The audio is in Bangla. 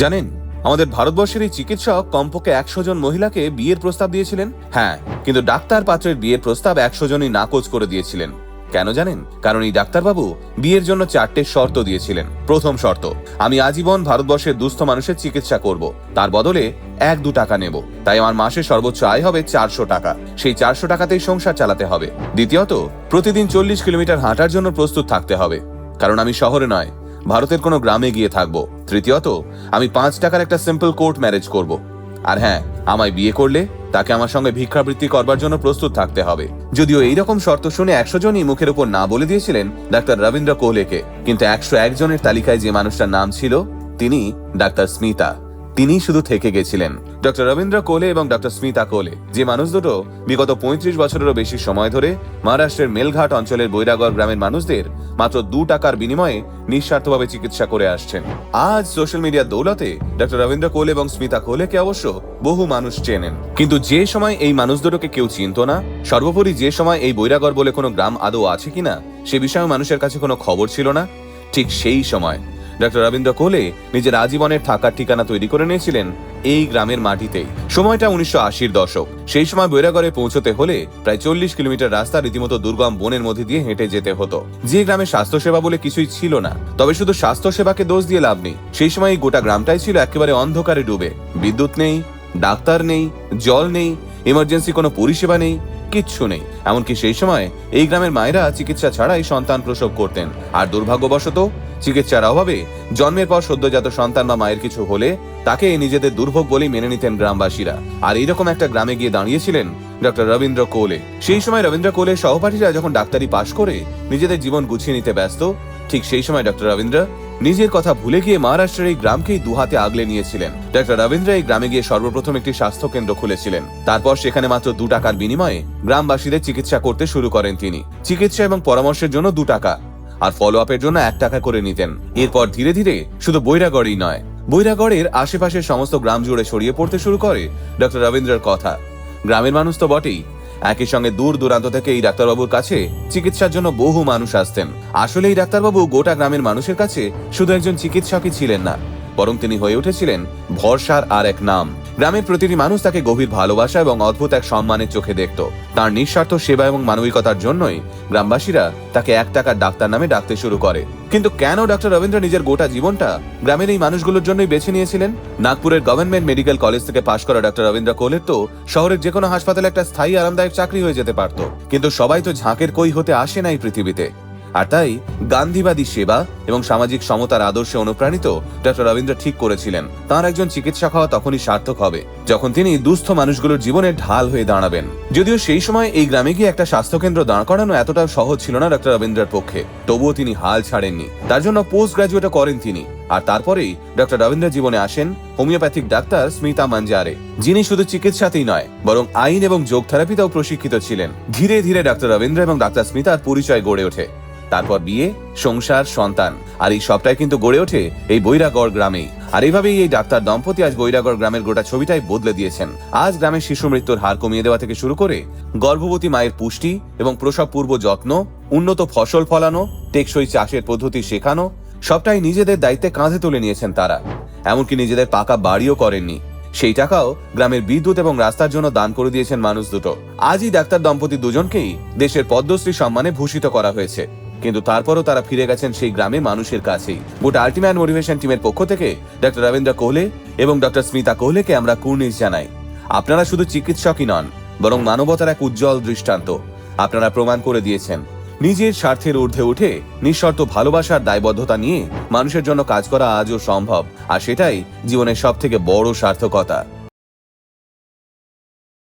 জানেন, আমাদের ভারতবর্ষের এই চিকিৎসক কমপক্ষে 100 জন মহিলাকে বিয়ের প্রস্তাব দিয়েছিলেন। হ্যাঁ, কিন্তু ডাক্তার পাত্রের বিয়ের প্রস্তাব 100 জনই নাকচ করে দিয়েছিলেন। কেন জানেন? কারণ এই ডাক্তারবাবু বিয়ের জন্য 4টে শর্ত দিয়েছিলেন। প্রথম শর্ত, আমি আজীবন ভারতবর্ষের দুস্থ মানুষের চিকিৎসা করব, তার বদলে 1-2 টাকা নেব। তাই আমার মাসে সর্বোচ্চ আয় হবে 400 টাকা। সেই 400 টাকাতেই সংসার চালাতে হবে। দ্বিতীয়ত, প্রতিদিন 40 কিলোমিটার হাঁটার জন্য প্রস্তুত থাকতে হবে, কারণ আমি শহরে নয়, ভারতের কোনো গ্রামে গিয়ে থাকবো। তৃতীয়ত, আমি 5 টাকার একটা সিম্পল কোর্ট ম্যারেজ করব। আর হ্যাঁ, আমায় বিয়ে করলে তাকে আমার সঙ্গে ভিক্ষাবৃত্তি করবার জন্য প্রস্তুত থাকতে হবে। যদিও এইরকম শর্ত শুনে 100 জনই মুখের উপর না বলে দিয়েছিলেন ডাক্তার রবীন্দ্র কোহলেকে, কিন্তু 101 জনের তালিকায় যে মানুষটার নাম ছিল তিনি ডাক্তার স্মিতা। তিনি শুধু থেকে গেছিলেন। ডক্টর রবীন্দ্র কোহলে এবং ডক্টর স্মিতা কোহলে, যে মানুষ দুটো বিগত 35 বছরেরও বেশি সময় ধরে মহারাষ্ট্রের মেলঘাট অঞ্চলের বৈরাগড় গ্রামের মানুষদের মাত্র 2 টাকার বিনিময়ে নিঃস্বার্থভাবে চিকিৎসা করে আসছেন। আজ সোশ্যাল মিডিয়ার দৌলতে ডক্টর রবীন্দ্র কোহলে এবং স্মিতা কোহলেকে অবশ্য বহু মানুষ চেনেন। কিন্তু যে সময় এই মানুষ দুটোকে কেউ চিনত না, সর্বোপরি যে সময় এই বৈরাগড় বলে কোনো গ্রাম আদৌ আছে কিনা সে বিষয়ে মানুষের কাছে কোনো খবর ছিল না, ঠিক সেই সময় ডক্টর রবীন্দ্র কোহলে নিজের আজীবনের থাকার ঠিকানা তৈরি করে নিয়েছিলেন এই গ্রামের মাটিতেই। সময়টা 1980-র দশক। সেই সময় বৈরাগড়ে পৌঁছতে হলে প্রায় 40 কিলোমিটার রাস্তা রীতিমতো দুর্গম বনের মধ্যে দিয়ে হেঁটে যেতে হতো। যে গ্রামে স্বাস্থ্যসেবা বলে কিছুই ছিল না, তবে শুধু স্বাস্থ্যসেবাকে দোষ দিয়ে লাভ নেই। সেই সময় এই গোটা গ্রামটাই ছিল একেবারে অন্ধকারে ডুবে। বিদ্যুৎ নেই, ডাক্তার নেই, জল নেই, ইমার্জেন্সি কোনো পরিষেবা নেই, কিচ্ছু নেই। এমনকি সেই সময় এই গ্রামের মায়েরা চিকিৎসা ছাড়াই সন্তান প্রসব করতেন। আর দুর্ভাগ্যবশত চিকিৎসার অভাবে জন্মের পর সদ্যজাত সন্তান বা মায়ের কিছু হলে তাকে নিজেদের দুর্ভোগ বলেই মেনে নিতেন গ্রামবাসীরা। আর এইরকম একটা গ্রামে গিয়ে দাঁড়িয়েছিলেন ডক্টর রবীন্দ্র কোহলে। সেই সময় রবীন্দ্র কোহলের সহপাঠীরা যখন ডাক্তারি পাশ করে নিজেদের জীবন গুছিয়ে নিতে ব্যস্ত, ঠিক সেই সময় ডক্টর রবীন্দ্র নিজের কথা ভুলে গিয়ে মহারাষ্ট্রের এই গ্রামকেই দুহাতে আগলে নিয়েছিলেন। ডক্টর রবীন্দ্র এই গ্রামে গিয়ে সর্বপ্রথম একটি স্বাস্থ্য কেন্দ্র খুলেছিলেন। তারপর সেখানে মাত্র 2 টাকার বিনিময়ে গ্রামবাসীদের চিকিৎসা করতে শুরু করেন তিনি। চিকিৎসা এবং পরামর্শের জন্য 2 টাকা আর ফলো আপের জন্য 1 টাকা করে নিতেন। এরপর ধীরে ধীরে শুধু বৈরাগড়ই নয়, বৈরাগড়ের আশেপাশের সমস্ত গ্রাম জুড়ে ছড়িয়ে পড়তে শুরু করে ডক্টর রবীন্দ্রের কথা। গ্রামের মানুষ তো বটেই, একই সঙ্গে দূর দূরান্ত থেকে এই ডাক্তারবাবুর কাছে চিকিৎসার জন্য বহু মানুষ আসতেন। আসলে এই ডাক্তারবাবু গোটা গ্রামের মানুষের কাছে শুধু একজন চিকিৎসকই ছিলেন না, বরং তিনি হয়ে উঠেছিলেন ভরসার আর এক নাম। গ্রামের প্রতিটি মানুষ তাকে গভীর ভালোবাসা এবং অদ্ভুত এক সম্মানের চোখে দেখত। তার নিঃস্বার্থ সেবা এবং মানবিকতার জন্যই গ্রামবাসীরা তাকে 1 টাকার ডাক্তার নামে ডাকতে শুরু করে। কিন্তু কেন ডক্টর রবীন্দ্র নিজের গোটা জীবনটা গ্রামের এই মানুষগুলোর জন্যই বেছে নিয়েছিলেন? নাগপুরের গভর্নমেন্ট মেডিকেল কলেজ থেকে পাশ করা ডক্টর রবীন্দ্র কোহলের তো শহরের যে কোনো হাসপাতালে একটা স্থায়ী আরামদায়ক চাকরি হয়ে যেতে পারত। কিন্তু সবাই তো ঝাঁকের কই হতে আসে না এই পৃথিবীতে। আর তাই গান্ধীবাদী সেবা এবং সামাজিক সমতার আদর্শে অনুপ্রাণিত ডক্টর রবীন্দ্র ঠিক করেছিলেন তাঁর একজন চিকিৎসক হওয়া তখনই সার্থক হবে যখন তিনি দুস্থ মানুষগুলোর জীবনে ঢাল হয়ে দাঁড়াবেন। যদিও সেই সময় এই গ্রামে গিয়ে একটা স্বাস্থ্যকেন্দ্র দাঁড় করানো এতটা সহজ ছিল না ডক্টর রবীন্দ্রের পক্ষে, তবুও তিনি হাল ছাড়েননি। তার জন্য পোস্ট গ্রাজুয়েটও করেন তিনি। আর তারপরেই ডক্টর রবীন্দ্র জীবনে আসেন হোমিওপ্যাথিক ডাক্তার স্মিতা মাঞ্জারে, যিনি শুধু চিকিৎসাতেই নয় বরং আইন এবং যোগ থেরাপিতেও প্রশিক্ষিত ছিলেন। ধীরে ধীরে ডক্টর রবীন্দ্র এবং ডাক্তার স্মিতার পরিচয় গড়ে ওঠে। তারপর বিয়ে, সংসার, সন্তান, আর এই সবটাই কিন্তু গড়ে ওঠে এই বৈরাগড় গ্রামেই। আর এইভাবেই এই ডাক্তার দম্পতি আজ বৈরাগড় গ্রামের গোটা ছবিটাই বদলে দিয়েছেন। আজ গ্রামের শিশু মৃত্যুর হার কমিয়ে দেওয়া থেকে শুরু করে গর্ভবতী মায়ের পুষ্টি এবং প্রসব পূর্ব যত্ন, উন্নত ফসল ফলানো, টেকসই চাষের পদ্ধতি শেখানো, সবটাই নিজেদের দায়িত্বে কাঁধে তুলে নিয়েছেন তারা। এমনকি নিজেদের পাকা বাড়িও করেননি, সেই টাকাও গ্রামের বিদ্যুৎ এবং রাস্তার জন্য দান করে দিয়েছেন মানুষ দুটো। আজই ডাক্তার দম্পতি দুজনকেই দেশের পদ্মশ্রী সম্মানে ভূষিত করা হয়েছে। কিন্তু তারপরও তারা ফিরে গেছেন সেই গ্রামের মানুষের কাছেই। গোটা আল্টিমেট মোটিভেশন টিমের পক্ষ থেকে ডক্টর রবীন্দ্র কোহলে এবং ডক্টর স্মিতা কোহলেকে আমরা কুর্নিশ জানাই। আপনারা শুধু চিকিৎসকই নন, বরং মানবতার এক উজ্জ্বল দৃষ্টান্ত। আপনারা প্রমাণ করে দিয়েছেন নিজের স্বার্থের ঊর্ধ্বে উঠে নিঃশর্ত ভালোবাসার দায়বদ্ধতা নিয়ে মানুষের জন্য কাজ করা আজও সম্ভব। আর সেটাই জীবনের সব থেকে বড় সার্থকতা।